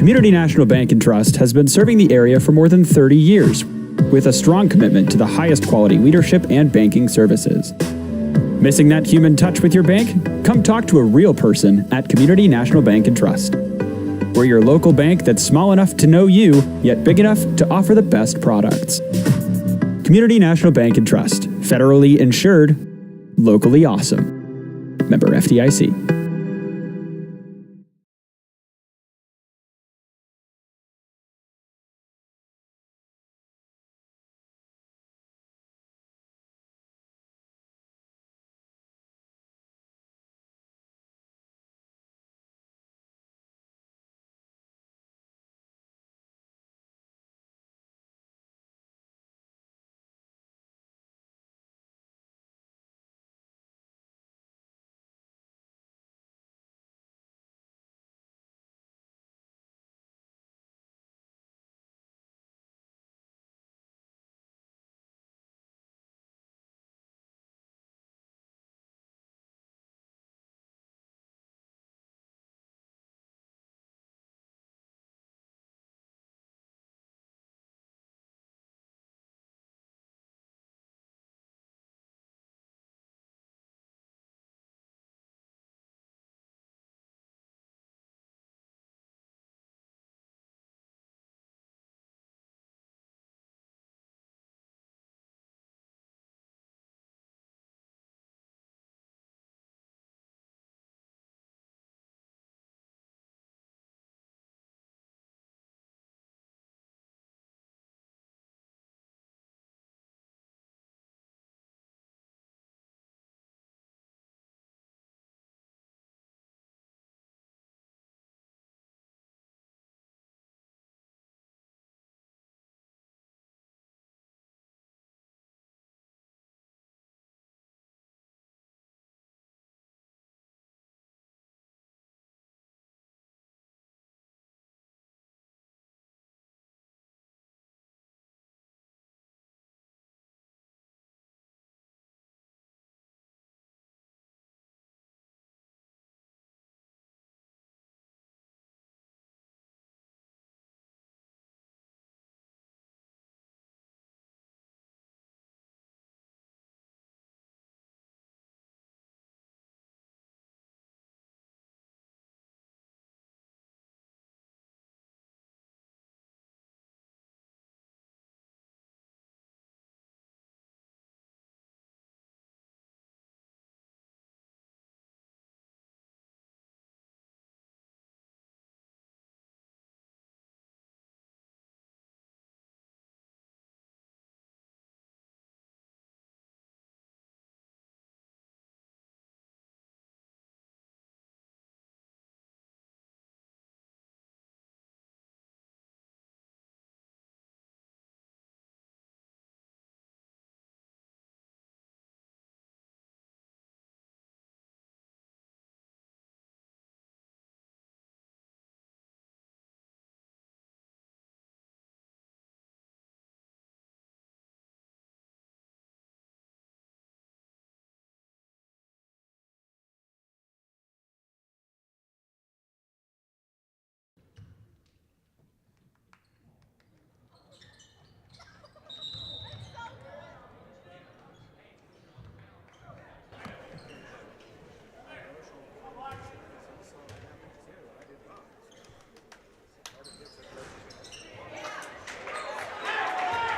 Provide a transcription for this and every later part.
Community National Bank and Trust has been serving the area for more than 30 years, with a strong commitment to the highest quality leadership and banking services. Missing that human touch with your bank? Come talk to a real person at Community National Bank and Trust. We're your local bank that's small enough to know you, yet big enough to offer the best products. Community National Bank and Trust. Federally insured, locally awesome. Member FDIC.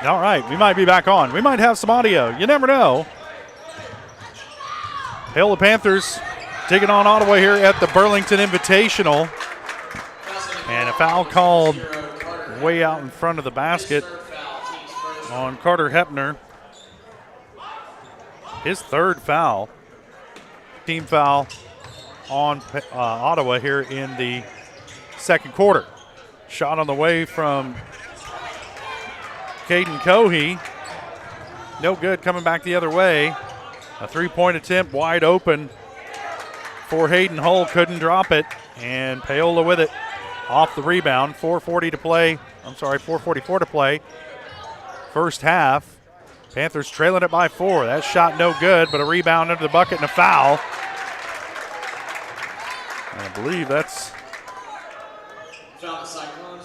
All right, we might be back on. We might have some audio. You never know. Paola Panthers taking on Ottawa here at the Burlington Invitational. And a foul called way out in front of the basket on Carter Hepner. His third foul. Team foul on Ottawa here in the second quarter. Shot on the way from Caden Cohey. No good, coming back the other way. A three-point attempt wide open for Hayden Hull. Couldn't drop it. And Paola with it off the rebound. 4:44 to play. First half. Panthers trailing it by 4. That shot no good, but a rebound under the bucket and a foul. And I believe that's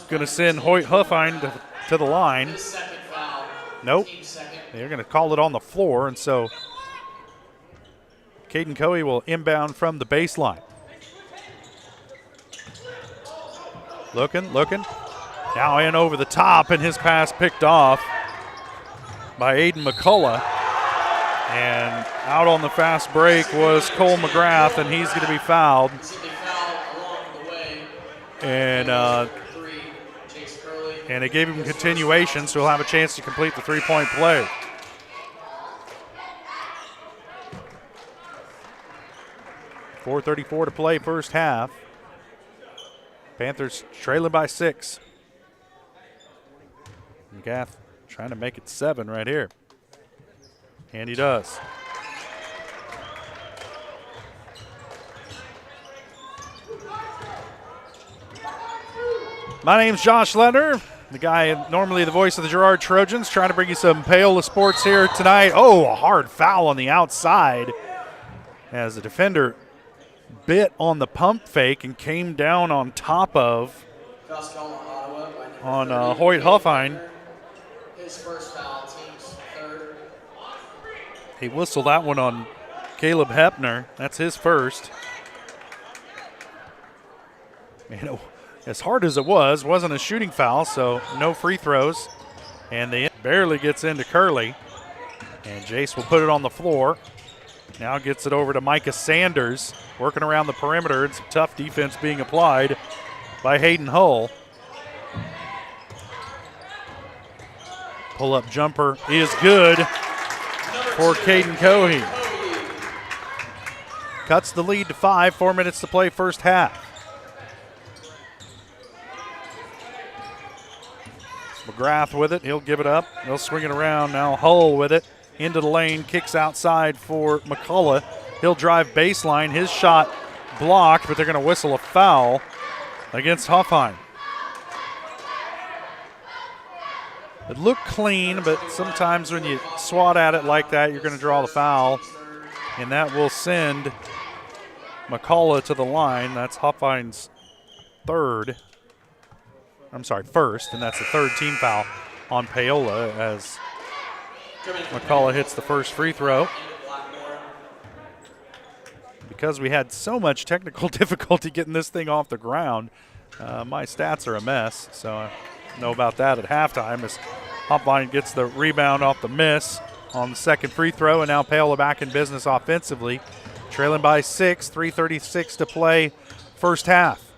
going to send Hoyt Huffine to the line. Nope. They're going to call it on the floor, and so Caden Coey will inbound from the baseline. Looking. Now in over the top, and his pass picked off by Aiden McCullough. And out on the fast break was Cole McGrath, and he's going to be fouled. And it gave him continuation, so he'll have a chance to complete the three-point play. .434 to play first half. Panthers trailing by 6. McGrath trying to make it 7 right here. And he does. My name's Josh Leonard, the guy normally the voice of the Girard Trojans, trying to bring you some Paola sports here tonight. Oh, a hard foul on the outside as the defender bit on the pump fake and came down on top of Hoyt Huffine. His first foul, team's third. He whistled that one on Caleb Hepner. That's his first. And as hard as it wasn't a shooting foul, so no free throws. And the barely gets into Curley. And Jace will put it on the floor. Now gets it over to Micah Sanders, working around the perimeter. It's tough defense being applied by Hayden Hull. Pull-up jumper is good for Caden Cohey. Cuts the lead to 5, 4 minutes to play first half. McGrath with it, he'll give it up. He'll swing it around. Now Hull with it. Into the lane, kicks outside for McCullough. He'll drive baseline. His shot blocked, but they're going to whistle a foul against Huffine. It looked clean, but sometimes when you swat at it like that, you're going to draw the foul, and that will send McCullough to the line. That's Huffine's first, and that's the third team foul on Paola as McCullough hits the first free throw. Because we had so much technical difficulty getting this thing off the ground, my stats are a mess, so I know about that at halftime as Huffine gets the rebound off the miss on the second free throw, and now Paola back in business offensively, trailing by 6, 3:36 to play first half.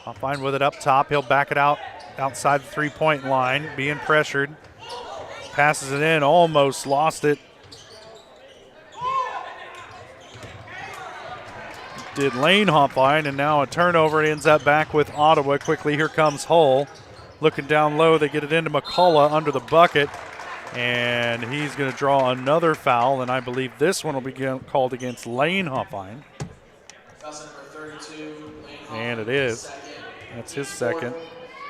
Huffine with it up top. He'll back it out outside the three-point line, being pressured. Passes it in, almost lost it. Did Lane Huffine, and now a turnover. It ends up back with Ottawa. Quickly, here comes Hull. Looking down low, they get it into McCullough under the bucket, and he's going to draw another foul, and I believe this one will be called against Lane Huffine. And it is. That's his second.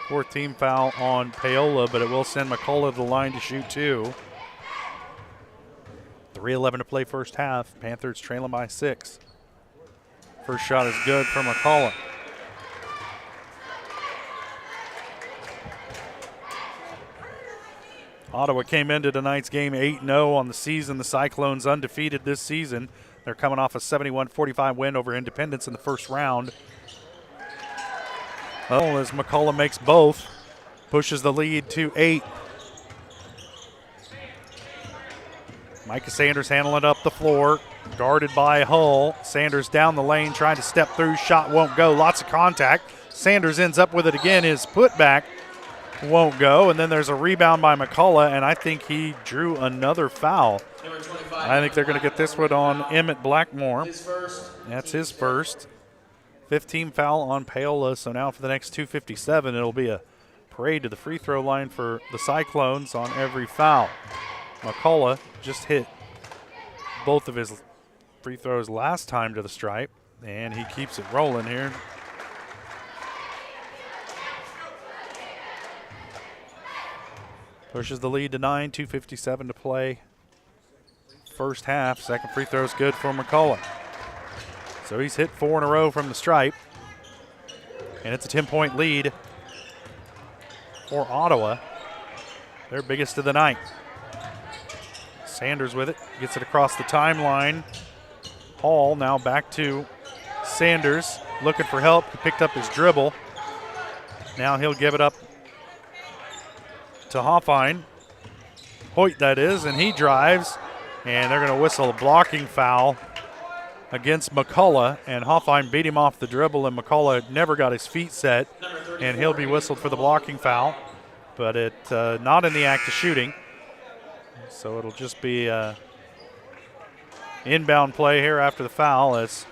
Fourth team foul on Paola, but it will send McCullough to the line to shoot 2. 3:11 to play first half. Panthers trailing by 6. First shot is good for McCullough. Ottawa came into tonight's game 8-0 on the season. The Cyclones undefeated this season. They're coming off a 71-45 win over Independence in the first round. Well, as McCullough makes both, pushes the lead to 8. Micah Sanders handling it up the floor, guarded by Hull. Sanders down the lane, trying to step through, shot won't go, lots of contact. Sanders ends up with it again, his putback won't go, and then there's a rebound by McCullough, and I think he drew another foul. I think they're going to get this one on Emmett Blackmore. That's his first. 15 foul on Paola, so now for the next 2:57, it'll be a parade to the free throw line for the Cyclones on every foul. McCullough just hit both of his free throws last time to the stripe, and he keeps it rolling here. Pushes the lead to 9, 2:57 to play first half. Second free throw is good for McCullough. So he's hit 4 in a row from the stripe. And it's a 10-point lead for Ottawa, their biggest of the night. Sanders with it, gets it across the timeline. Hall now back to Sanders, looking for help. He picked up his dribble. Now he'll give it up to Hoffine. Hoyt, that is, and he drives, and they're going to whistle a blocking foul against McCullough, and Hoffine beat him off the dribble, and McCullough never got his feet set, and he'll be whistled for the blocking foul, but it not in the act of shooting. So it'll just be inbound play here after the foul as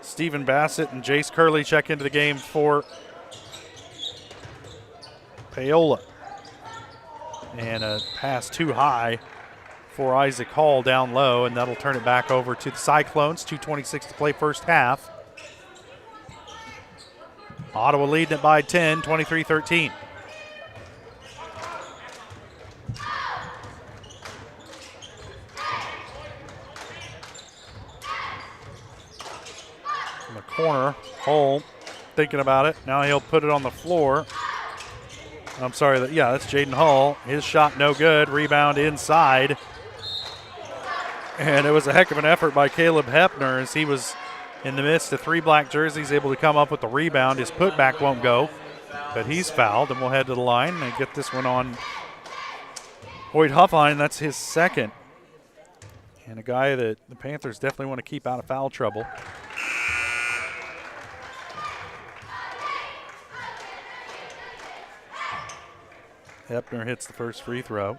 Stephen Bassett and Jace Curley check into the game for Paola. And a pass too high for Isaac Hall down low, and that'll turn it back over to the Cyclones. 2:26 to play first half. Ottawa leading it by 10, 23-13. In the corner, Hull thinking about it. Now he'll put it on the floor. I'm sorry, that's Jaden Hull. His shot no good, rebound inside. And it was a heck of an effort by Caleb Hepner as he was in the midst of three black jerseys, able to come up with the rebound. His putback won't go, but he's fouled, and we'll head to the line and get this one on Hoyt Hoffine. That's his second. And a guy that the Panthers definitely want to keep out of foul trouble. Hepner hits the first free throw.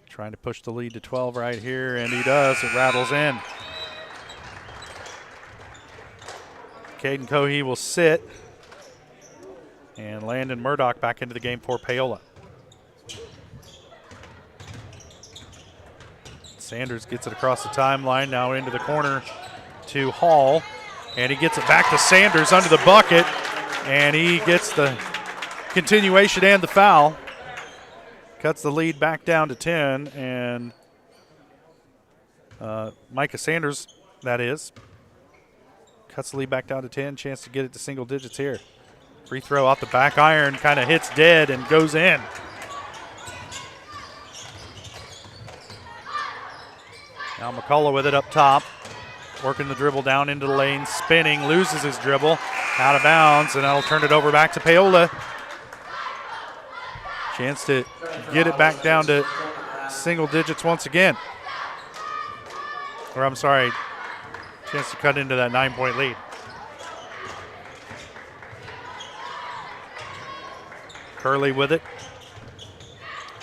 Trying to push the lead to 12 right here, and he does. It rattles in. Caden Cohey will sit. And Landon Murdoch back into the game for Paola. Sanders gets it across the timeline, now into the corner to Hall. And he gets it back to Sanders under the bucket. And he gets the continuation and the foul. Cuts the lead back down to 10, and Micah Sanders, that is, cuts the lead back down to 10. Chance to get it to single digits here. Free throw off the back iron, kind of hits dead and goes in. Now McCullough with it up top, working the dribble down into the lane, spinning, loses his dribble, out of bounds, and that'll turn it over back to Paola. Chance to get it back down to single digits once again. Or I'm sorry, chance to cut into that 9-point lead. Curley with it.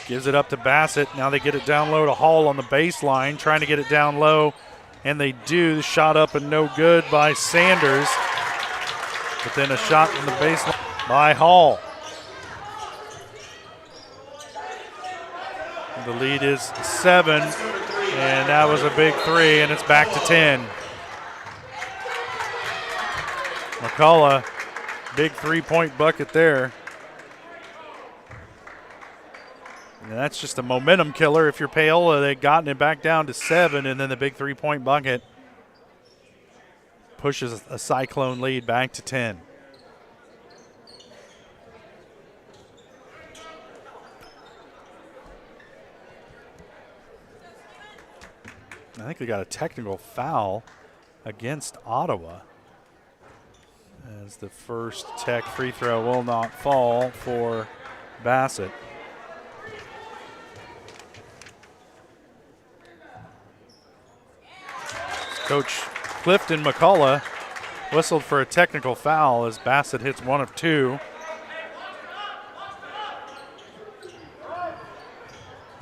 Gives it up to Bassett. Now they get it down low to Hall on the baseline, trying to get it down low, and they do. The shot up and no good by Sanders. But then a shot from the baseline by Hall. The lead is 7, and that was a big three, and it's back to 10. McCullough, big three-point bucket there. And that's just a momentum killer. If you're Paola, they've gotten it back down to 7, and then the big three-point bucket pushes a Cyclone lead back to 10. I think we got a technical foul against Ottawa, as the first tech free throw will not fall for Bassett. Coach Clifton McCullough whistled for a technical foul as Bassett hits one of two.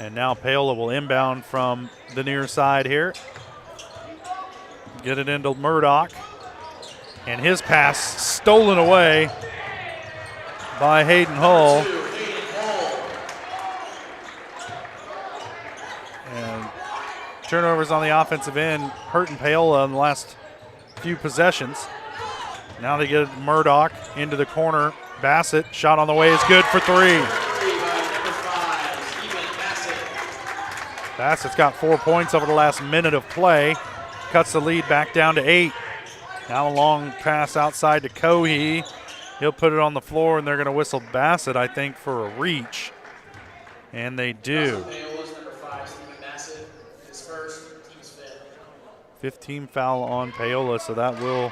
And now Paola will inbound from the near side here. Get it into Murdoch. And his pass stolen away by Hayden Hull. And turnovers on the offensive end hurting Paola in the last few possessions. Now they get Murdoch into the corner. Bassett, shot on the way is good for three. Bassett's got 4 points over the last minute of play. Cuts the lead back down to 8. Now a long pass outside to Cohee. He'll put it on the floor, and they're going to whistle Bassett, I think, for a reach. And they do. 15 foul on Paola, so that will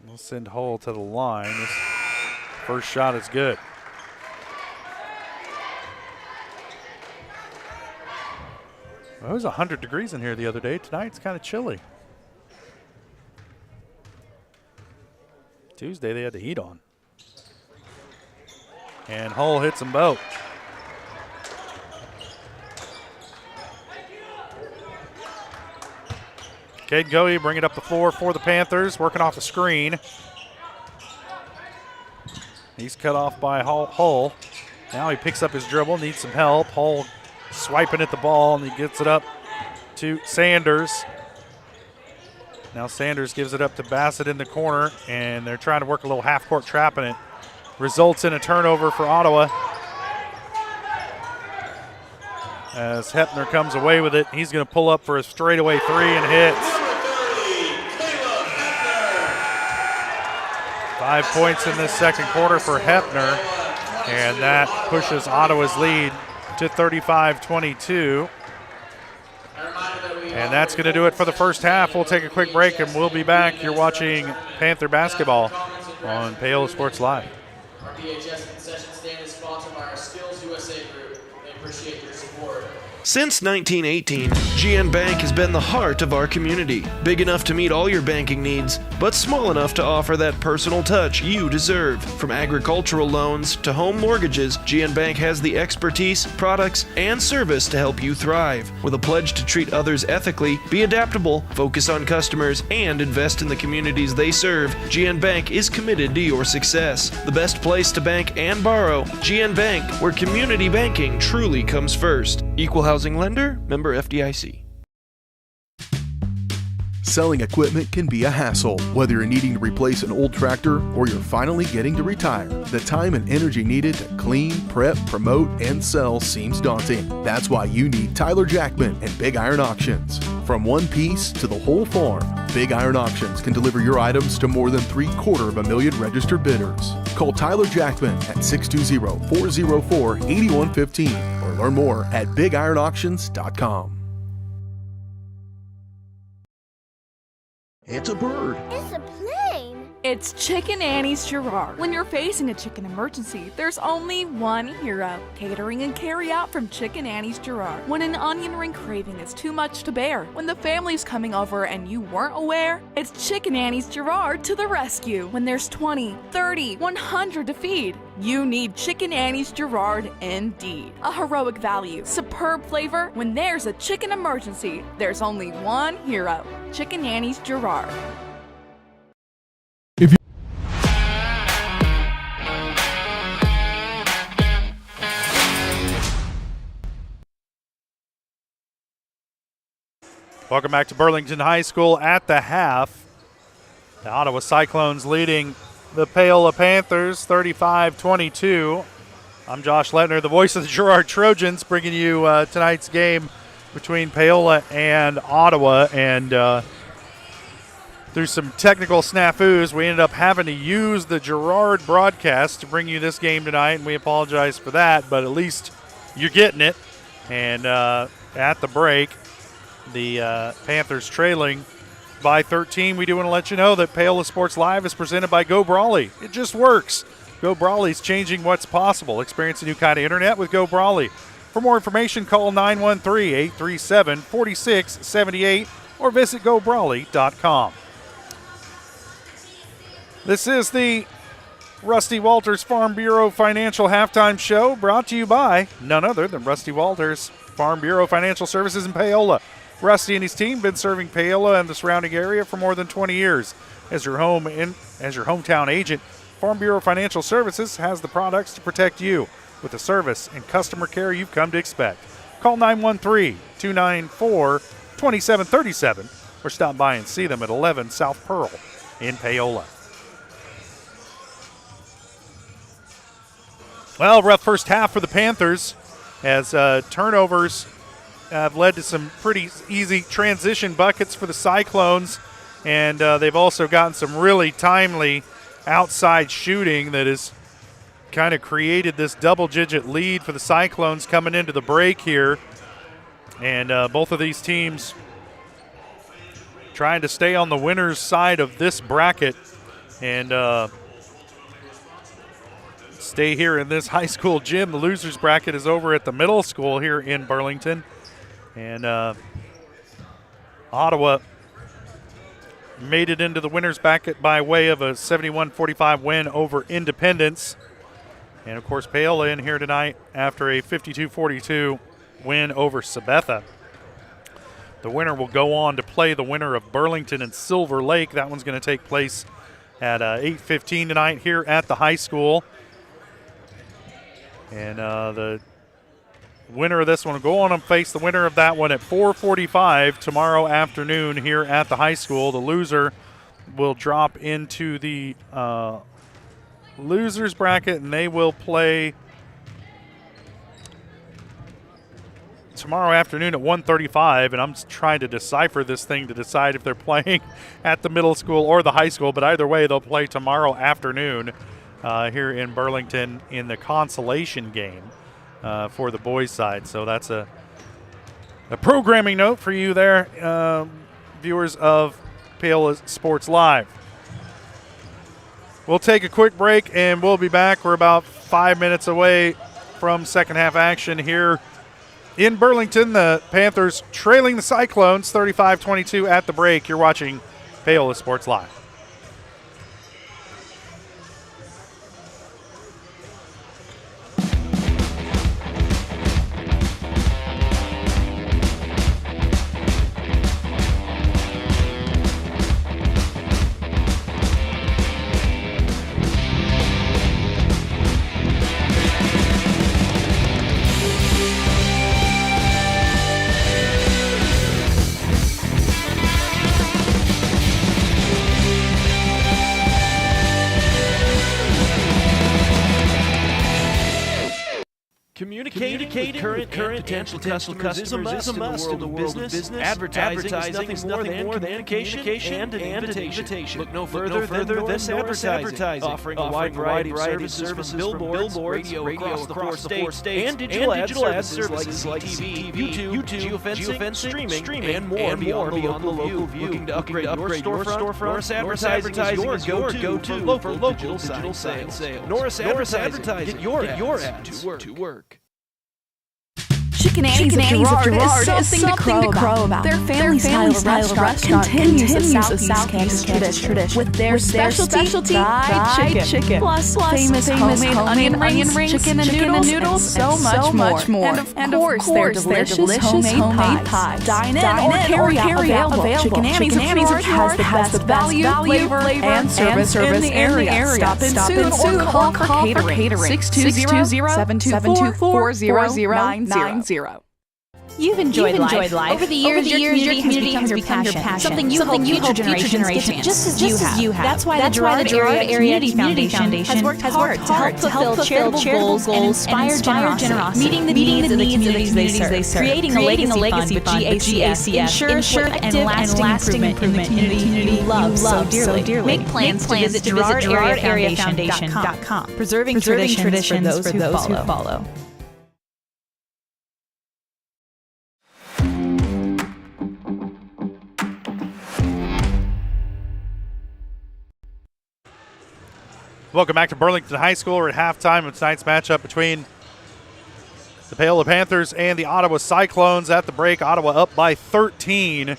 we'll send Hull to the line. This first shot is good. Well, it was 100 degrees in here the other day. Tonight it's kind of chilly. Tuesday they had the heat on. And Hull hits them both. Caden Cohee bring it up the floor for the Panthers, working off a screen. He's cut off by Hull. Now he picks up his dribble, needs some help. Hull swiping at the ball, and he gets it up to Sanders. Now Sanders gives it up to Bassett in the corner, and they're trying to work a little half-court trap, and it results in a turnover for Ottawa. As Hepner comes away with it, he's going to pull up for a straightaway three and hits. 5 points in this second quarter for Hepner, and that pushes Ottawa's lead to 35-22. And that's going to do it for the first half. We'll take a quick break, and we'll be back. You're watching Panther basketball on Paola Sports Live. Our BHS concession stand is sponsored by our Skills USA group. They appreciate your support. Since 1918, GN Bank has been the heart of our community. Big enough to meet all your banking needs, but small enough to offer that personal touch you deserve. From agricultural loans to home mortgages, GN Bank has the expertise, products, and service to help you thrive. With a pledge to treat others ethically, be adaptable, focus on customers, and invest in the communities they serve, GN Bank is committed to your success. The best place to bank and borrow, GN Bank, where community banking truly comes first. Equal housing lender, member FDIC. Selling equipment can be a hassle. Whether you're needing to replace an old tractor or you're finally getting to retire, the time and energy needed to clean, prep, promote, and sell seems daunting. That's why you need Tyler Jackman and Big Iron Auctions. From one piece to the whole farm, Big Iron Auctions can deliver your items to more than 750,000 registered bidders. Call Tyler Jackman at 620-404-8115 or learn more at BigIronAuctions.com. It's a bird. It's a plane. It's Chicken Annie's Girard. When you're facing a chicken emergency, there's only one hero. Catering and carry out from Chicken Annie's Girard. When an onion ring craving is too much to bear, when the family's coming over and you weren't aware, it's Chicken Annie's Girard to the rescue. When there's 20, 30, 100 to feed, you need Chicken Annie's Girard indeed. A heroic value, superb flavor. When there's a chicken emergency, there's only one hero. Chicken Annie's Girard. Welcome back to Burlington High School at the half. The Ottawa Cyclones leading the Paola Panthers 35-22. I'm Josh Lettner, the voice of the Girard Trojans, bringing you tonight's game between Paola and Ottawa. And through some technical snafus, we ended up having to use the Girard broadcast to bring you this game tonight, and we apologize for that, but at least you're getting it. And at the break, the Panthers trailing by 13. We do want to let you know that Paola Sports Live is presented by Go Brawley. It just works. Go Brawley's changing what's possible. Experience a new kind of internet with Go Brawley. For more information, call 913-837-4678 or visit gobrawley.com. This is the Rusty Walters Farm Bureau Financial Halftime Show, brought to you by none other than Rusty Walters Farm Bureau Financial Services in Paola. Rusty and his team been serving Paola and the surrounding area for more than 20 years. As your hometown agent, Farm Bureau Financial Services has the products to protect you with the service and customer care you've come to expect. Call 913-294-2737 or stop by and see them at 11 South Pearl in Paola. Well, rough first half for the Panthers as turnovers have led to some pretty easy transition buckets for the Cyclones, and they've also gotten some really timely outside shooting that has kind of created this double-digit lead for the Cyclones coming into the break here. And both of these teams trying to stay on the winner's side of this bracket and stay here in this high school gym. The loser's bracket is over at the middle school here in Burlington. And Ottawa made it into the winner's bracket by way of a 71-45 win over Independence. And, of course, Paola in here tonight after a 52-42 win over Sabetha. The winner will go on to play the winner of Burlington and Silver Lake. That one's going to take place at 8:15 tonight here at the high school. And the winner of this one will go on and face the winner of that one at 4:45 tomorrow afternoon here at the high school. The loser will drop into the loser's bracket, and they will play tomorrow afternoon at 1:35, and I'm trying to decipher this thing to decide if they're playing at the middle school or the high school, but either way, they'll play tomorrow afternoon here in Burlington in the consolation game for the boys' side. So that's a programming note for you there, viewers of Paola Sports Live. We'll take a quick break, and we'll be back. We're about 5 minutes away from second half action here in Burlington. The Panthers trailing the Cyclones 35-22 at the break. You're watching Paola Sports Live. Communicating with current potential customers is a must in the world of business. Advertising is nothing more than communication and an invitation. Look no further than this advertising, offering a wide variety of services from billboards, radio across the four states, and digital ad services like TV, YouTube, geofencing, streaming, and more beyond the local view. Looking to upgrade your storefront? Norris Advertising is your go-to for local digital sales. Norris Advertising, get your ad to work. Chicken Annie's of Girard is something to crow about. Their family-style restaurant continues the Southeast Campus tradition with their specialty fried chicken, plus famous homemade onion rings, chicken and noodles, so much more. And of course, their delicious homemade pies. Dine in or carry out available. Chicken Annie's of Girard has the best value, flavor, and service in the area. Stop in soon or call for catering. 620-724-0090. You've enjoyed life. Over the years, your community has become your passion. Something you hope future generations just as you have. That's why the Girard Area Community Foundation has worked hard to help fulfill charitable goals and inspire generosity, meeting the needs of the communities they serve, creating a legacy fund with GACF, ensure effective and lasting improvement in the community you love so dearly. Make plans to visit GirardAreaFoundation.com, preserving traditions for those who follow. Welcome back to Burlington High School. We're at halftime of tonight's matchup between the Paola Panthers and the Ottawa Cyclones. At the break, Ottawa up by 13.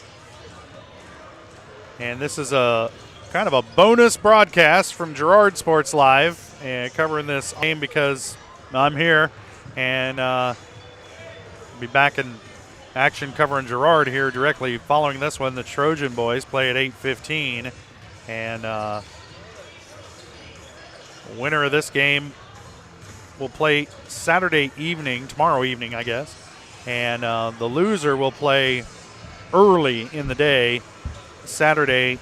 And this is a kind of a bonus broadcast from Girard Sports Live, and covering this game because I'm here, and be back in action covering Girard here directly following this one. The Trojan boys play at 8:15, and winner of this game will play Saturday evening, tomorrow evening, I guess. And the loser will play early in the day, Saturday,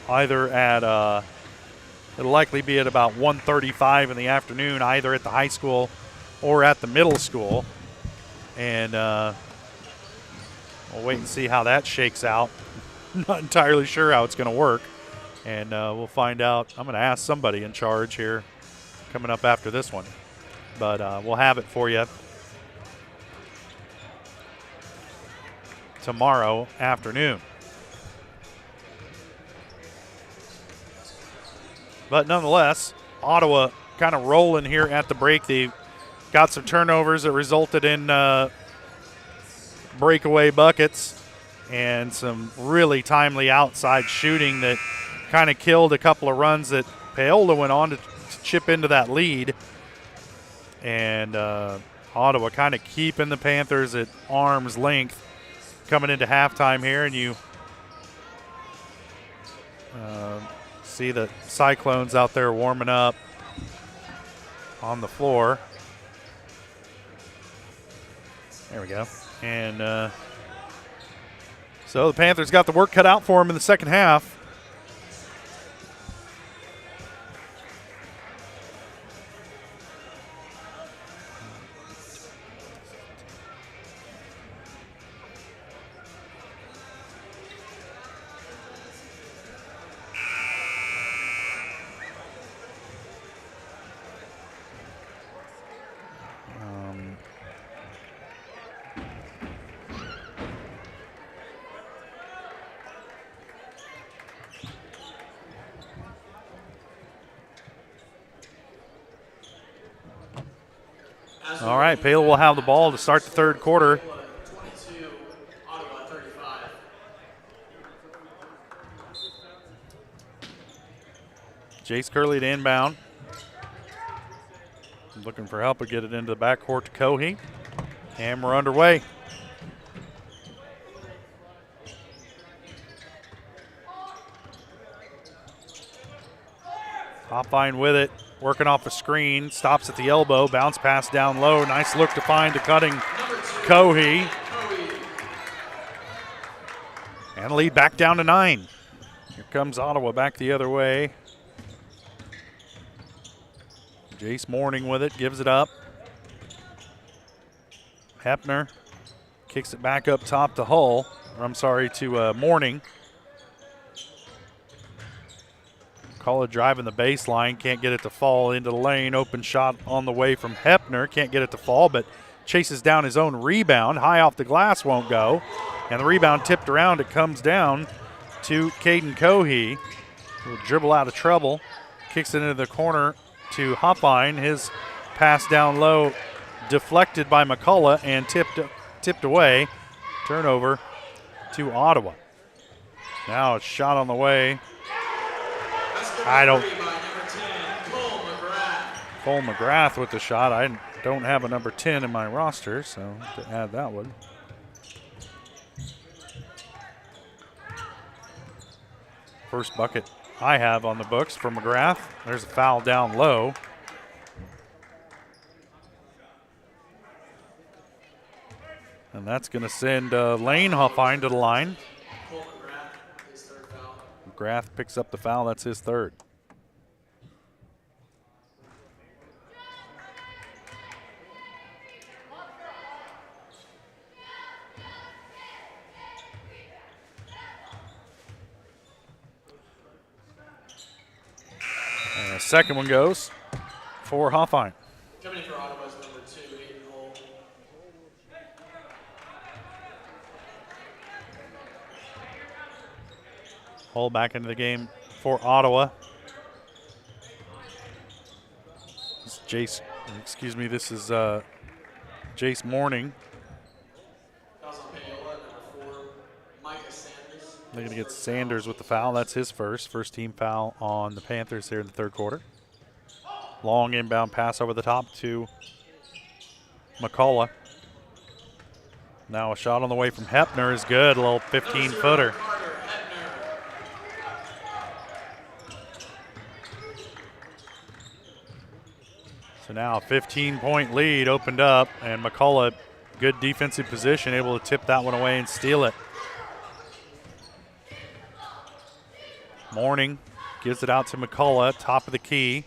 either at It'll likely be at about 1:35 in the afternoon, either at the high school or at the middle school. And we'll wait and see how that shakes out. Not entirely sure how it's going to work. And we'll find out. I'm going to ask somebody in charge here coming up after this one. But we'll have it for you tomorrow afternoon. But nonetheless, Ottawa kind of rolling here at the break. They got some turnovers that resulted in breakaway buckets and some really timely outside shooting that kind of killed a couple of runs that Paola went on to chip into that lead. And Ottawa kind of keeping the Panthers at arm's length coming into halftime here. And you see the Cyclones out there warming up on the floor. There we go. And so the Panthers got the work cut out for them in the second half. All right, Paola will have the ball to start the third quarter. 22, Ottawa 35. Jace Curley to inbound. Looking for help to get it into the backcourt to Cohey. And we're underway. Hopvine with it. Working off a screen, stops at the elbow, bounce pass down low. Nice look to find a cutting Cohey. And lead back down to 9. Here comes Ottawa back the other way. Jace Morning with it, gives it up. Hepner kicks it back up top to Hull. Or I'm sorry, to Morning. Paola driving the baseline, can't get it to fall into the lane. Open shot on the way from Hepner, can't get it to fall, but chases down his own rebound. High off the glass, won't go. And the rebound tipped around, it comes down to Caden Cohey. Will dribble out of trouble, kicks it into the corner to Hopvine. His pass down low deflected by McCullough and tipped away. Turnover to Ottawa. Now a shot on the way. Cole McGrath with the shot. I don't have a number 10 in my roster, so to add that one. First bucket I have on the books for McGrath. There's a foul down low. And that's going to send Lane Huffine to the line. McGrath picks up the foul. That's his third. And the second one goes for Huffine. Coming in for Ottawa's number 2, Aiden Hull. Hull back into the game for Ottawa. This is Jace Morning. Fouls on Paola, number 4, Micah Sanders. They're going to get Sanders with the foul. That's his first team foul on the Panthers here in the third quarter. Long inbound pass over the top to McCullough. Now a shot on the way from Hepner is good. A little 15-footer. So now a 15-point lead opened up, and McCullough, good defensive position, able to tip that one away and steal it. Morning Gives it out to McCullough, top of the key.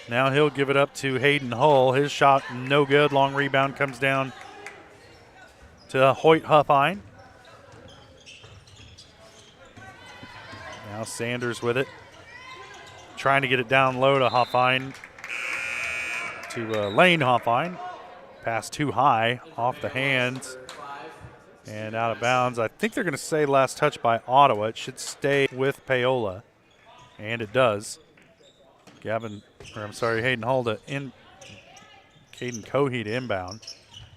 Now he'll give it up to Hayden Hull. His shot no good. Long rebound comes down to Hoyt Huffine. Now Sanders with it. Trying to get it down low to Huffine. To Lane Huffine. Pass too high, off the hands, and out of bounds. I think they're going to say last touch by Ottawa. It should stay with Paola, and it does. Hayden Hull to Caden Cohey to inbound.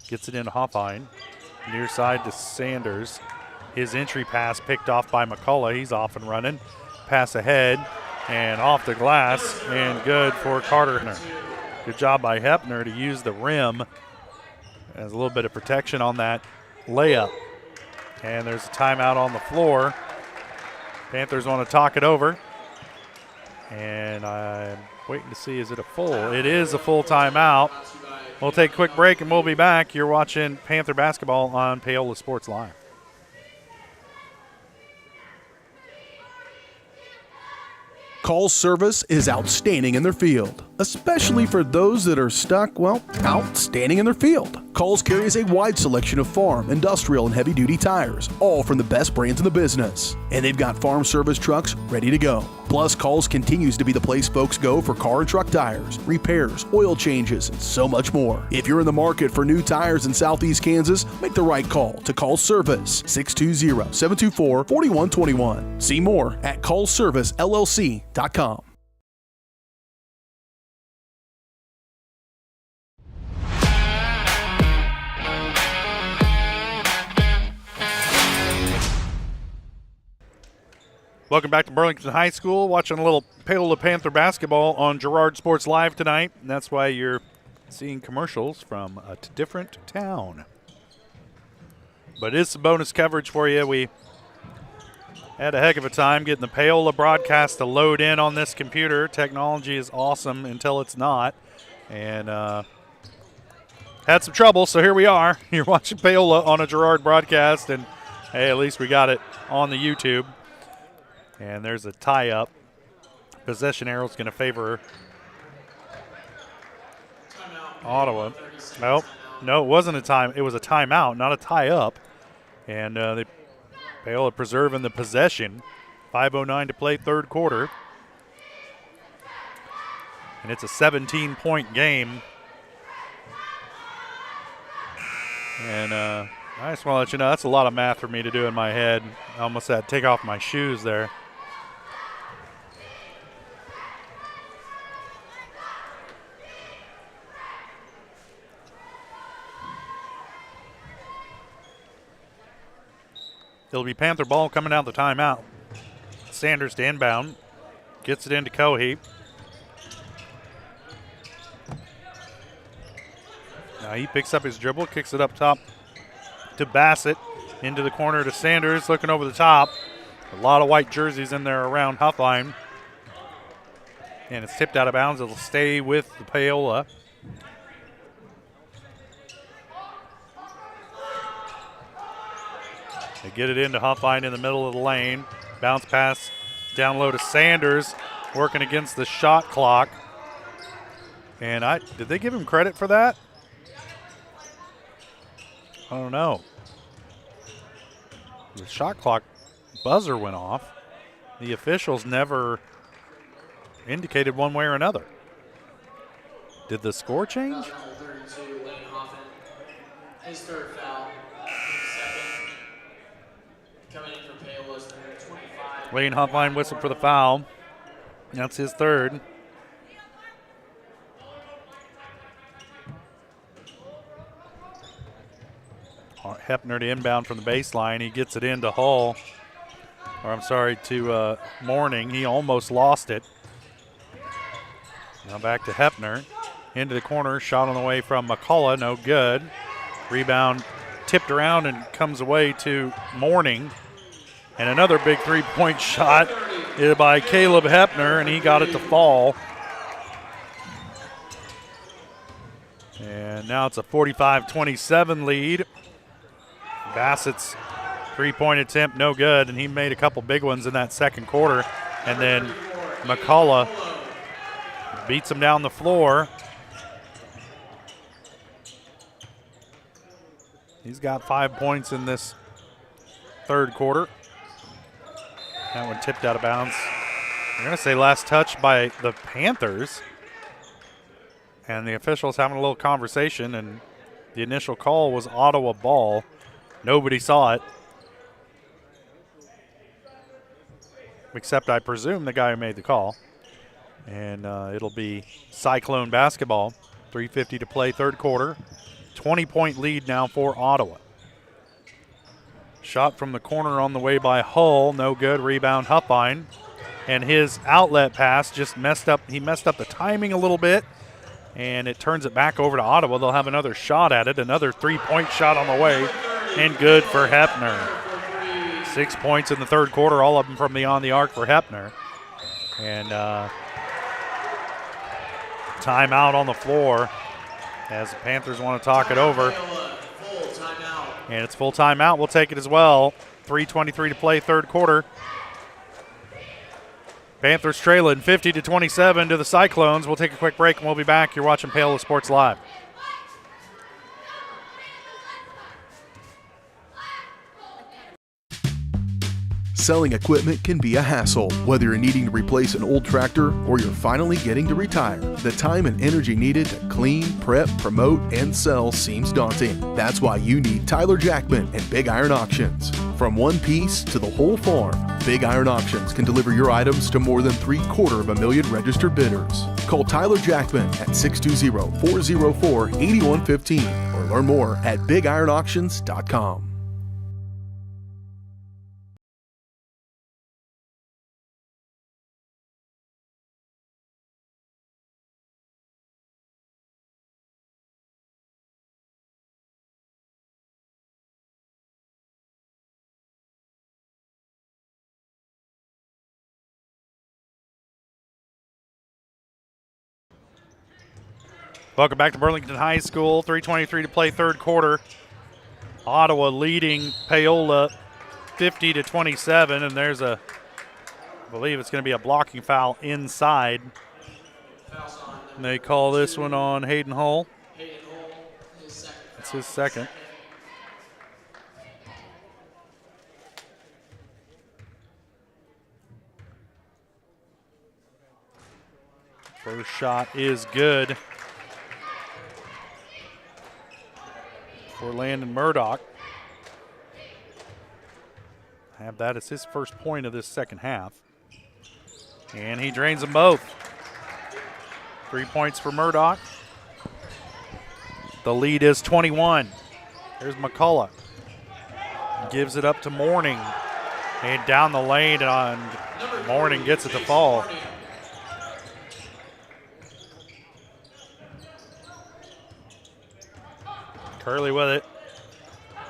Gets it into Huffine. Near side to Sanders. His entry pass picked off by McCullough. He's off and running. Pass ahead and off the glass, and good for Carter. Good job by Hepner to use the rim. There's a little bit of protection on that layup. And there's a timeout on the floor. Panthers want to talk it over. And I'm waiting to see, is it a full? It is a full timeout. We'll take a quick break and we'll be back. You're watching Panther basketball on Paola Sports Live. Call service is outstanding in their field, especially for those that are stuck, outstanding in their field. Calls carries a wide selection of farm, industrial, and heavy-duty tires, all from the best brands in the business. And they've got farm service trucks ready to go. Plus, Calls continues to be the place folks go for car and truck tires, repairs, oil changes, and so much more. If you're in the market for new tires in Southeast Kansas, make the right call to Call Service, 620-724-4121. See more at callservicellc.com. Welcome back to Burlington High School. Watching a little Paola Panther basketball on Girard Sports Live tonight. And that's why you're seeing commercials from a different town. But it's some bonus coverage for you. We had a heck of a time getting the Paola broadcast to load in on this computer. Technology is awesome until it's not. And had some trouble, so here we are. You're watching Paola on a Girard broadcast. And, hey, at least we got it on the YouTube. And there's a tie-up. Possession arrow is going to favor Ottawa. Nope. No, it wasn't a time. It was a timeout, not a tie-up. And Paola preserving the possession. 5:09 to play, third quarter. And it's a 17-point game. And I just want to let you know, that's a lot of math for me to do in my head. I almost had to take off my shoes there. It'll be Panther ball coming out of the timeout. Sanders to inbound. Gets it into Cohey. Now he picks up his dribble, kicks it up top to Bassett. Into the corner to Sanders, looking over the top. A lot of white jerseys in there around Huffine. And it's tipped out of bounds. It'll stay with the Paola. They get it into Huffine in the middle of the lane. Bounce pass down low to Sanders, working against the shot clock. And did they give him credit for that? I don't know. The shot clock buzzer went off. The officials never indicated one way or another. Did the score change? His third foul. Second. Coming in for Paola's 25. Lane Huffine whistled for the foul. That's his third. Hepner to inbound from the baseline. He gets it into Hull. Or I'm sorry, to Morning. He almost lost it. Now back to Hepner. Into the corner. Shot on the way from McCullough. No good. Rebound tipped around and comes away to Morning. And another big three-point shot by Caleb Hepner, and he got it to fall. And now it's a 45-27 lead. Bassett's three-point attempt, no good, and he made a couple big ones in that second quarter. And then McCullough beats him down the floor. He's got 5 points in this third quarter. That one tipped out of bounds. I'm going to say last touch by the Panthers. And the officials having a little conversation, and the initial call was Ottawa ball. Nobody saw it. Except I presume the guy who made the call. And it'll be Cyclone basketball. 3:50 to play, third quarter. 20-point lead now for Ottawa. Shot from the corner on the way by Hull. No good. Rebound Huffine. And his outlet pass just messed up. He messed up the timing a little bit. And it turns it back over to Ottawa. They'll have another shot at it. Another three-point shot on the way. And good for Hepner. 6 points in the third quarter, all of them from beyond the arc for Hepner. And timeout on the floor as the Panthers want to talk it over. And it's full timeout. We'll take it as well. 3:23 to play, third quarter. Panthers trailing 50-27 to the Cyclones. We'll take a quick break and we'll be back. You're watching Paola Sports Live. Selling equipment can be a hassle, whether you're needing to replace an old tractor or you're finally getting to retire. The time and energy needed to clean, prep, promote, and sell seems daunting. That's why you need Tyler Jackman and Big Iron Auctions. From one piece to the whole farm, Big Iron Auctions can deliver your items to more than 750,000 registered bidders. Call Tyler Jackman at 620-404-8115 or learn more at BigIronAuctions.com. Welcome back to Burlington High School. 3:23 to play, third quarter. Ottawa leading Paola 50-27, and there's I believe it's going to be a blocking foul inside. And they call this one on Hayden Hull. It's his second. First shot is good for Landon Murdoch. Have that as his first point of this second half. And he drains them both. 3 points for Murdoch. The lead is 21. There's McCullough. Gives it up to Mourning. And down the lane, and Mourning gets it to fall. Curley with it.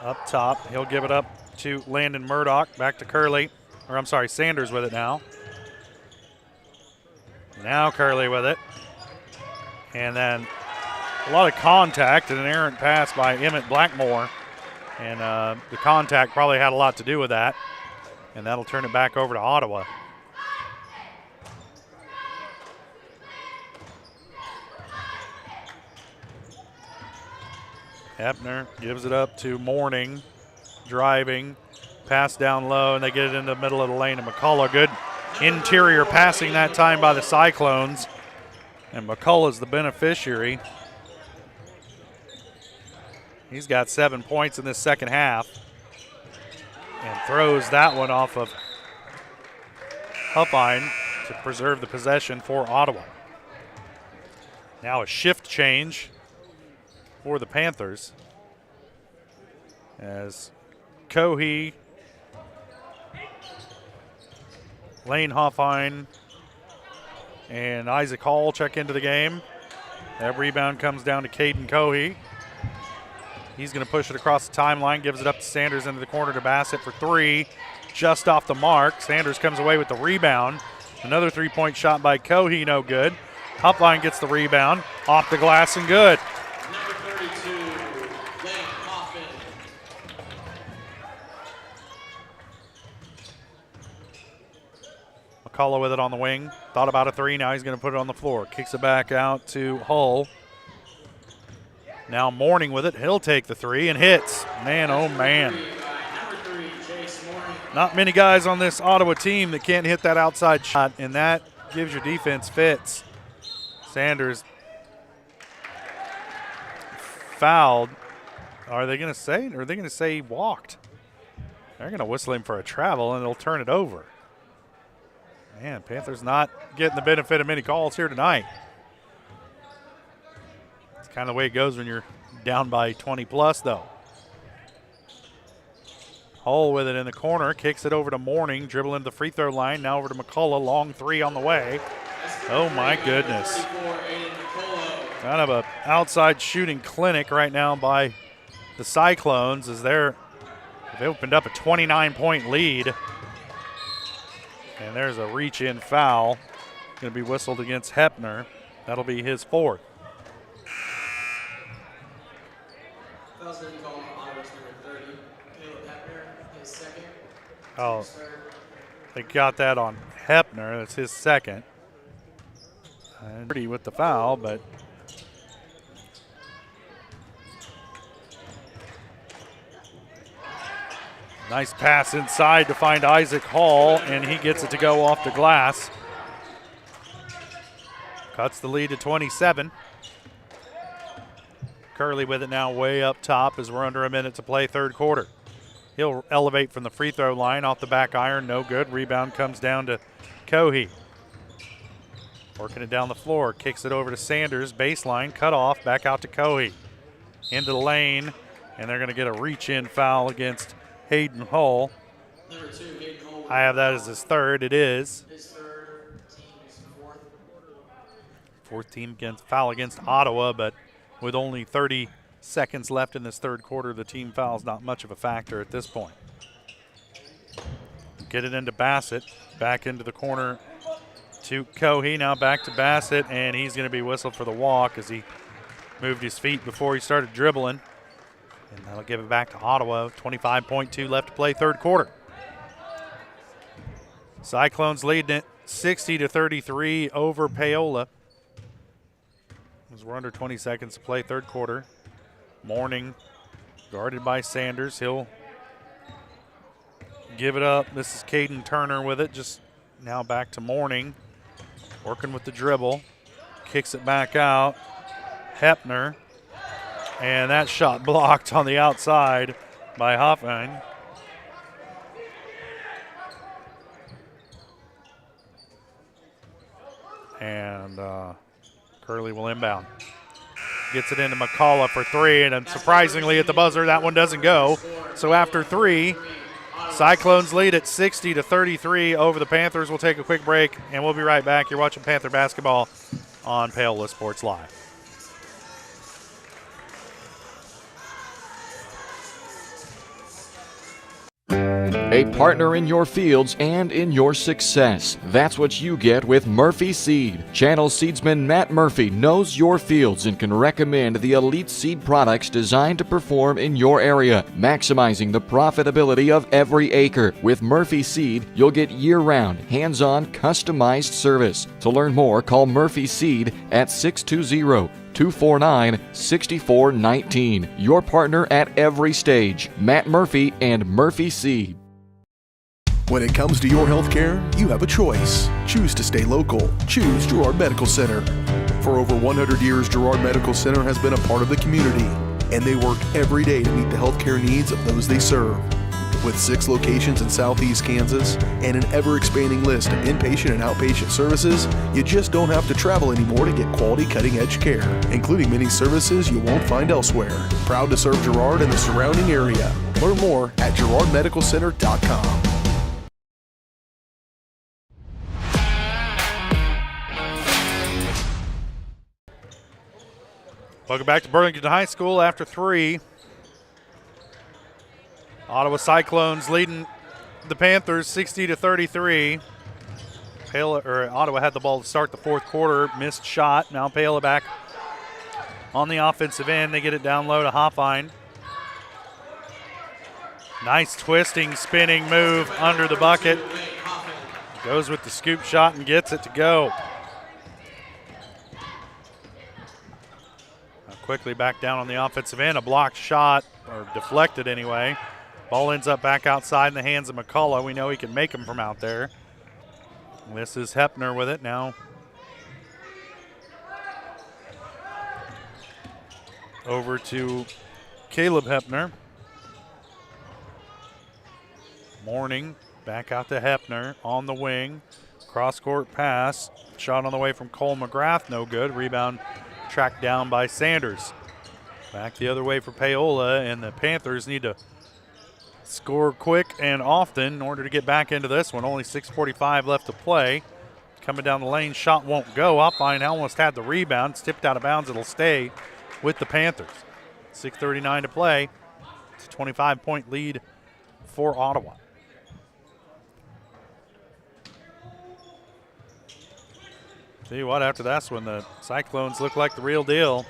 Up top. He'll give it up to Landon Murdoch. Back to Curley. Or I'm sorry, Sanders with it now. Now Curley with it. And then a lot of contact and an errant pass by Emmett Blackmore. And the contact probably had a lot to do with that. And that'll turn it back over to Ottawa. Hepner gives it up to Mourning, driving, pass down low, and they get it in the middle of the lane to McCullough. Good interior passing that time by the Cyclones, and McCullough's the beneficiary. He's got 7 points in this second half and throws that one off of Huffine to preserve the possession for Ottawa. Now a shift change for the Panthers as Cohee, Lane Huffine, and Isaac Hall check into the game. That rebound comes down to Caden Cohee. He's going to push it across the timeline, gives it up to Sanders into the corner to Bassett for three. Just off the mark. Sanders comes away with the rebound. Another three-point shot by Cohee, no good. Huffine gets the rebound, off the glass and good. McCullough with it on the wing. Thought about a three. Now he's going to put it on the floor. Kicks it back out to Hull. Now Mourning with it. He'll take the three and hits. Man, oh, man. Not many guys on this Ottawa team that can't hit that outside shot, and that gives your defense fits. Sanders fouled. Are they going to say, or are they going to say he walked? They're going to whistle him for a travel, and they'll turn it over. Man, Panthers not getting the benefit of many calls here tonight. It's kind of the way it goes when you're down by 20-plus, though. Hull with it in the corner, kicks it over to Mourning, dribbling to the free throw line, now over to McCullough, long three on the way. Oh my goodness. Kind of a outside shooting clinic right now by the Cyclones as they opened up a 29-point lead. And there's a reach-in foul. Going to be whistled against Hepner. That'll be his fourth. Oh, they got that on Hepner. That's his second. And pretty with the foul, but nice pass inside to find Isaac Hall, and he gets it to go off the glass. Cuts the lead to 27. Curley with it now way up top as we're under a minute to play third quarter. He'll elevate from the free throw line off the back iron, no good. Rebound comes down to Cohey. Working it down the floor, kicks it over to Sanders, baseline, cut off, back out to Cohey. Into the lane, and they're going to get a reach-in foul against Hayden Hull. Number 2, Hayden Hull. I have that as his third. It is. His third, team's fourth. Fourth team foul against Ottawa, but with only 30 seconds left in this third quarter, the team foul's not much of a factor at this point. Get it into Bassett, back into the corner to Cohey, now back to Bassett, and he's going to be whistled for the walk as he moved his feet before he started dribbling. And that'll give it back to Ottawa. 25.2 left to play third quarter. Cyclones leading it 60-33 over Paola. As we're under 20 seconds to play third quarter. Mourning guarded by Sanders. He'll give it up. This is Caden Turner with it. Just now back to Mourning. Working with the dribble. Kicks it back out. Hepner. And that shot blocked on the outside by Hoffman. And Curley will inbound. Gets it into McCullough for three, and then surprisingly at the buzzer, that one doesn't go. So after three, Cyclones lead at 60-33 over the Panthers. We'll take a quick break, and we'll be right back. You're watching Panther basketball on Paola Sports Live. A partner in your fields and in your success. That's what you get with Murphy Seed. Channel seedsman Matt Murphy knows your fields and can recommend the elite seed products designed to perform in your area, maximizing the profitability of every acre. With Murphy Seed, you'll get year-round, hands-on, customized service. To learn more, call Murphy Seed at 620-249-6419. Your partner at every stage. Matt Murphy and Murphy Seed. When it comes to your health care, you have a choice. Choose to stay local. Choose Girard Medical Center. For over 100 years, Girard Medical Center has been a part of the community, and they work every day to meet the health care needs of those they serve. With 6 locations in Southeast Kansas and an ever-expanding list of inpatient and outpatient services, you just don't have to travel anymore to get quality cutting-edge care, including many services you won't find elsewhere. Proud to serve Girard and the surrounding area. Learn more at girardmedicalcenter.com. Welcome back to Burlington High School after 3. Ottawa Cyclones leading the Panthers 60-33. Ottawa had the ball to start the fourth quarter, missed shot. Now Paola back on the offensive end. They get it down low to Hoffine. Nice twisting, spinning move under the bucket. Goes with the scoop shot and gets it to go. Quickly back down on the offensive end. A blocked shot, or deflected anyway. Ball ends up back outside in the hands of McCullough. We know he can make them from out there. This is Hepner with it now. Over to Caleb Hepner. Morning back out to Hepner on the wing. Cross-court pass. Shot on the way from Cole McGrath. No good. Rebound tracked down by Sanders. Back the other way for Paola, and the Panthers need to score quick and often in order to get back into this one. Only 6:45 left to play. Coming down the lane, shot won't go. Upline almost had the rebound. It's tipped out of bounds. It'll stay with the Panthers. 6:39 to play. It's a 25-point lead for Ottawa. Tell you what, after that's when the Cyclones look like the real deal.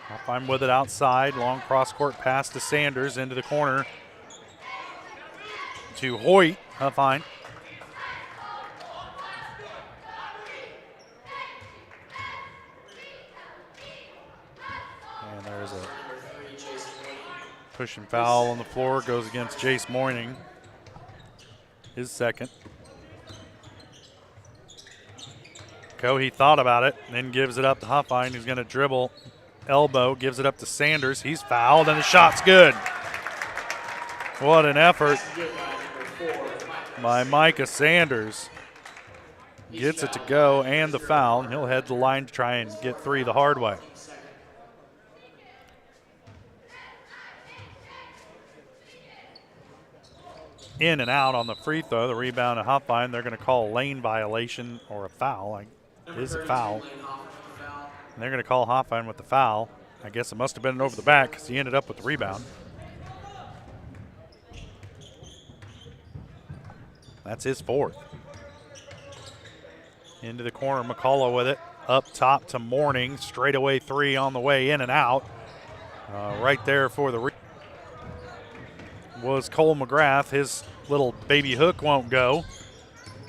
Huffine with it outside. Long cross-court pass to Sanders into the corner to Hoyt. Huffine. And there's a pushing foul on the floor. Goes against Jace Moyning. His second. He thought about it, then gives it up to Huffine, who's going to dribble, elbow, gives it up to Sanders. He's fouled, and the shot's good. What an effort by Micah Sanders. Gets it to go and the foul. He'll head the line to try and get three the hard way. In and out on the free throw. The rebound to Huffine. They're going to call a lane violation or a foul. It is a foul. And they're going to call Huffine with the foul. I guess it must have been over the back because he ended up with the rebound. That's his fourth. Into the corner, McCullough with it. Up top to Mourning. Straightaway three on the way in and out. Right there for the was Cole McGrath. His little baby hook won't go.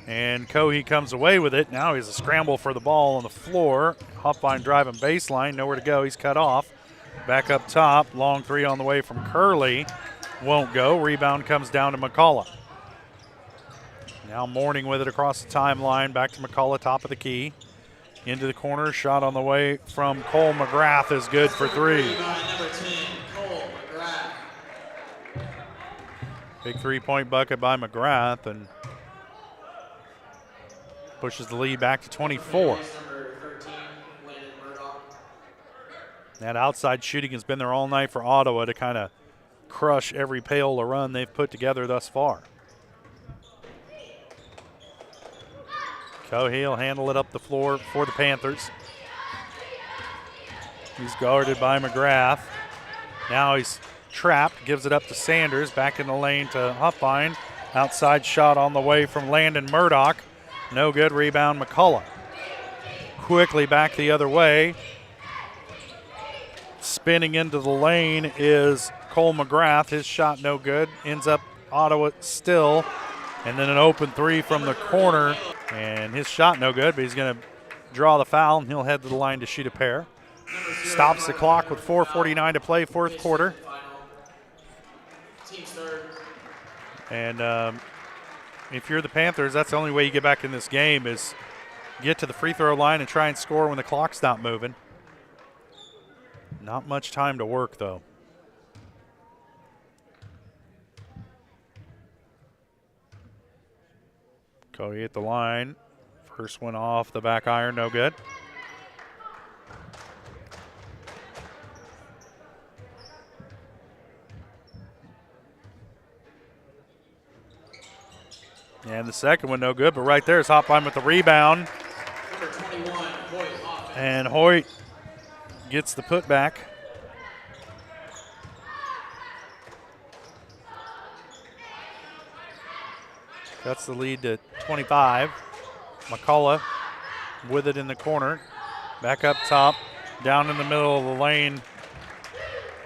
And Cohee comes away with it. Now he's a scramble for the ball on the floor. Huffine driving baseline. Nowhere to go. He's cut off. Back up top. Long three on the way from Curley. Won't go. Rebound comes down to McCullough. Now Mourning with it across the timeline. Back to McCullough, top of the key. Into the corner. Shot on the way from Cole McGrath is good for three. Big three-point bucket by McGrath and pushes the lead back to 24. That outside shooting has been there all night for Ottawa to kind of crush every Paola run they've put together thus far. Cohee will handle it up the floor for the Panthers. He's guarded by McGrath. Now he's trapped, gives it up to Sanders, back in the lane to Huffine. Outside shot on the way from Landon Murdoch. No good, rebound McCullough. Quickly back the other way. Spinning into the lane is Cole McGrath. His shot no good. Ends up Ottawa still. And then an open three from the corner. And his shot no good, but he's going to draw the foul, and he'll head to the line to shoot a pair. Stops the clock with 4:49 to play, fourth quarter. And if you're the Panthers, that's the only way you get back in this game is get to the free throw line and try and score when the clock's not moving. Not much time to work, though. Cohee at the line. First one off the back iron, no good. And the second one no good, but right there is Huffine with the rebound. Number 21, Hoyt. And Hoyt gets the putback. That's the lead to 25. McCullough with it in the corner. Back up top, down in the middle of the lane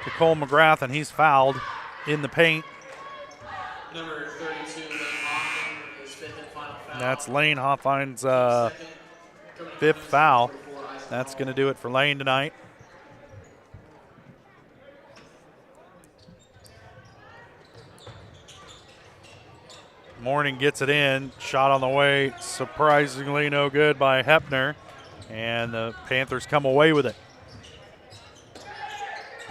to Cole McGrath, and he's fouled in the paint. Number 32, That's Lane Hoffein's fifth foul. That's going to do it for Lane tonight. Morning gets it in. Shot on the way. Surprisingly no good by Hepner. And the Panthers come away with it.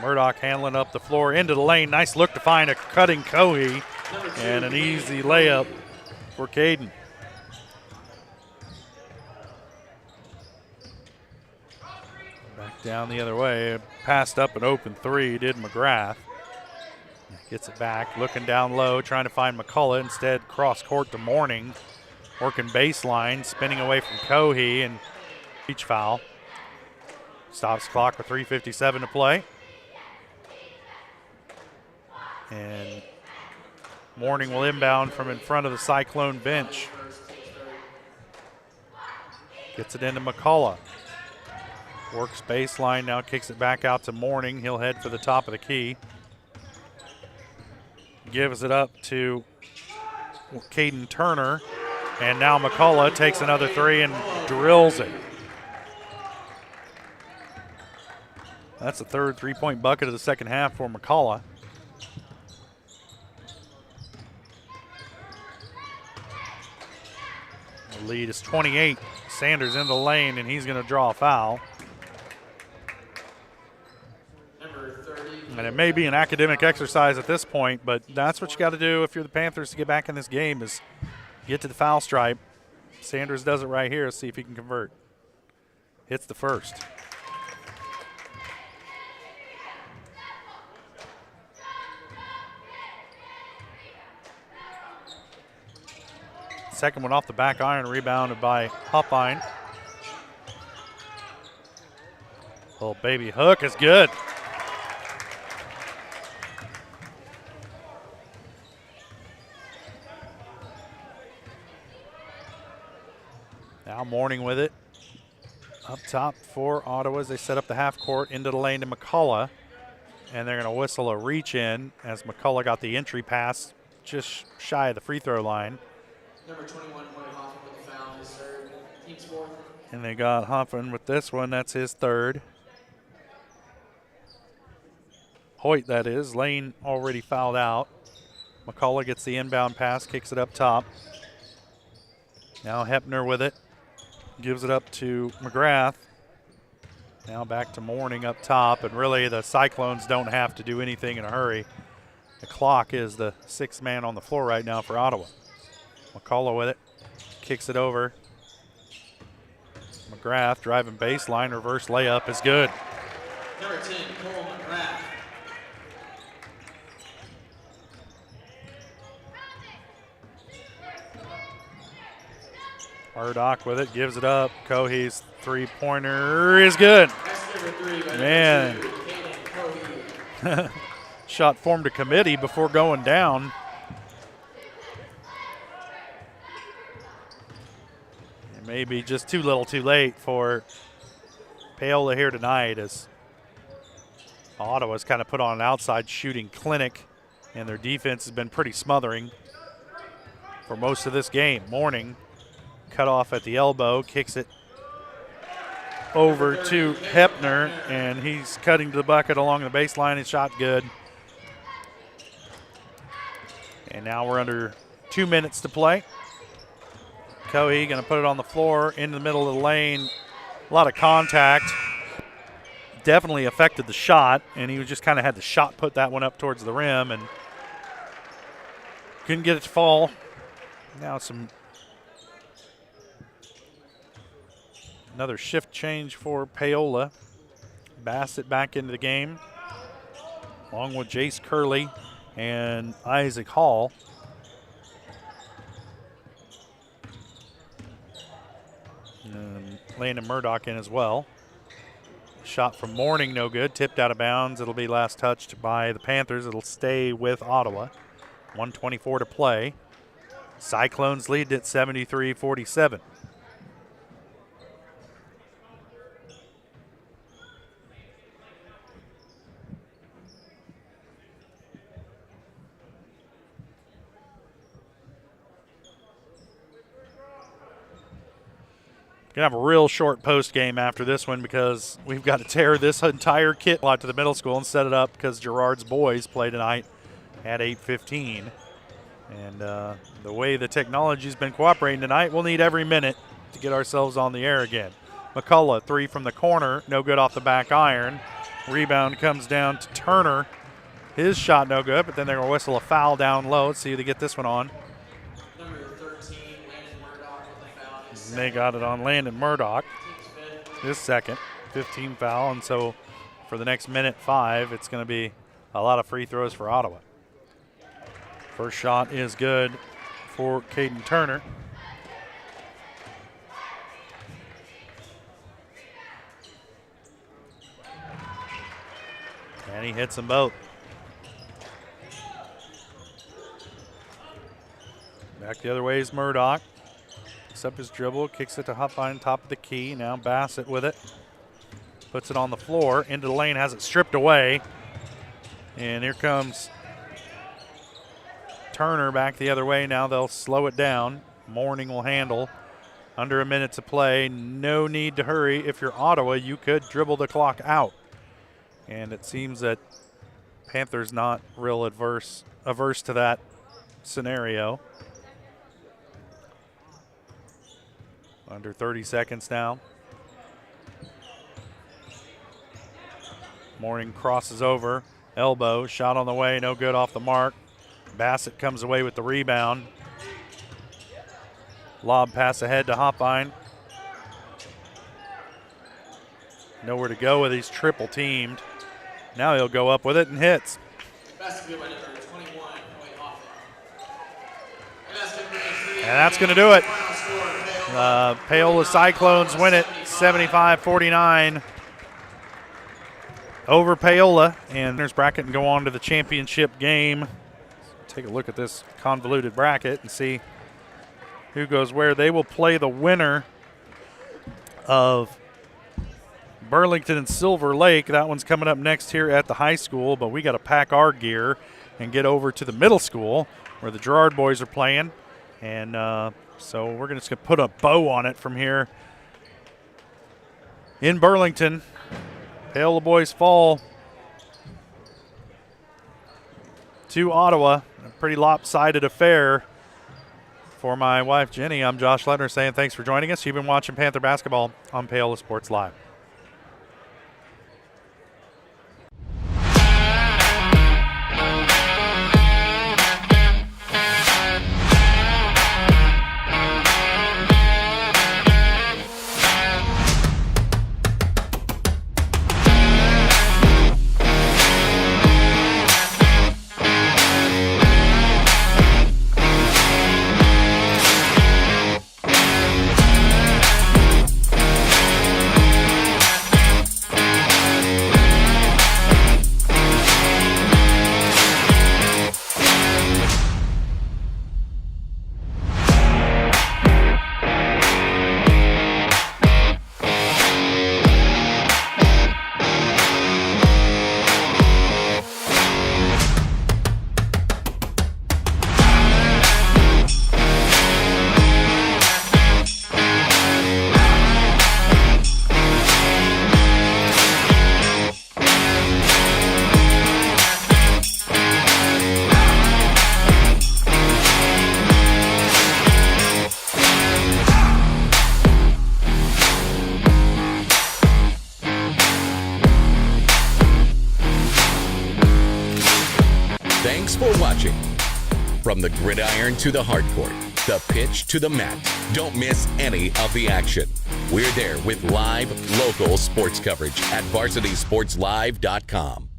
Murdoch handling up the floor into the lane. Nice look to find a cutting Cohey. And an easy layup for Caden. Back down the other way. Passed up an open three, did McGrath. Gets it back, looking down low, trying to find McCullough. Instead, cross court to Morning. Working baseline, spinning away from Cohey, and each foul. Stops clock with 3:57 to play. And Morning will inbound from in front of the Cyclone bench. Gets it into McCullough. Works baseline, now kicks it back out to Morning. He'll head for the top of the key. Gives it up to Caden Turner. And now McCullough takes another three and drills it. That's the third three-point bucket of the second half for McCullough. The lead is 28. Sanders in the lane, and he's going to draw a foul. And it may be an academic exercise at this point, but that's what you got to do if you're the Panthers to get back in this game is get to the foul stripe. Sanders does it right here. Let's see if he can convert. Hits the first. Second one off the back iron, rebounded by Hoffine. Little baby hook is good. Now Morning with it. Up top for Ottawa as they set up the half court into the lane to McCullough. And they're going to whistle a reach in as McCullough got the entry pass just shy of the free throw line. Number 21, Hoffman with the foul, his third, team's fourth. And they got Hoffman with this one. That's his third. Hoyt, that is. Lane already fouled out. McCullough gets the inbound pass, kicks it up top. Now Hepner with it. Gives it up to McGrath. Now back to Morning up top. And really the Cyclones don't have to do anything in a hurry. The clock is the sixth man on the floor right now for Ottawa. McCullough with it. Kicks it over. McGrath driving baseline. Reverse layup is good. Number 10, Cole McGrath. Murdoch with it, gives it up. Cohey's three-pointer is good. Man. Shot formed a committee before going down. It may be just too little too late for Paola here tonight as Ottawa's kind of put on an outside shooting clinic, and their defense has been pretty smothering for most of this game. Morning. Cut off at the elbow, kicks it over to Hepner, and he's cutting to the bucket along the baseline. His shot good. And now we're under 2 minutes to play. Cohey going to put it on the floor in the middle of the lane. A lot of contact. Definitely affected the shot, and he just kind of had the shot put that one up towards the rim and couldn't get it to fall. Now another shift change for Paola. Bassett back into the game, along with Jace Curley and Isaac Hall. And Landon Murdoch in as well. Shot from Morning, no good. Tipped out of bounds. It'll be last touched by the Panthers. It'll stay with Ottawa. 1:24 to play. Cyclones lead at 73-47. Gonna have a real short post game after this one because we've got to tear this entire kit out to the middle school and set it up because Girard's boys play tonight at 8:15. And the way the technology's been cooperating tonight, we'll need every minute to get ourselves on the air again. McCullough, 3 from the corner, no good off the back iron. Rebound comes down to Turner. His shot no good, but then they're going to whistle a foul down low. Let's see who they get this one on. Number 13, Landon Murdoch with the foul. And they got it on Landon Murdoch. His second, 15 foul. And so for the next minute 5, it's going to be a lot of free throws for Ottawa. First shot is good for Caden Turner. And he hits them both. Back the other way is Murdoch. Picks up his dribble, kicks it to Huffine, top of the key. Now Bassett with it. Puts it on the floor, into the lane, has it stripped away. And here comes Turner back the other way. Now they'll slow it down. Morning will handle. Under a minute to play. No need to hurry. If you're Ottawa, you could dribble the clock out. And it seems that Panthers not real averse to that scenario. Under 30 seconds now. Morning crosses over. Elbow, shot on the way, no good off the mark. Bassett comes away with the rebound. Lob pass ahead to Hoppine. Nowhere to go with, he's triple teamed. Now he'll go up with it and hits. And that's going to do it. Paola Cyclones win it 75-49 over Paola. And there's bracket and go on to the championship game. Take a look at this convoluted bracket and see who goes where. They will play the winner of Burlington and Silver Lake. That one's coming up next here at the high school, but we got to pack our gear and get over to the middle school where the Girard boys are playing. And so we're just going to put a bow on it from here in Burlington. Paola boys fall to Ottawa. A pretty lopsided affair. For my wife, Jenny, I'm Josh Ledner saying thanks for joining us. You've been watching Panther basketball on Paola Sports Live. Thanks for watching. From the gridiron to the hardcourt, the pitch to the mat, don't miss any of the action. We're there with live, local sports coverage at VarsitySportsLive.com.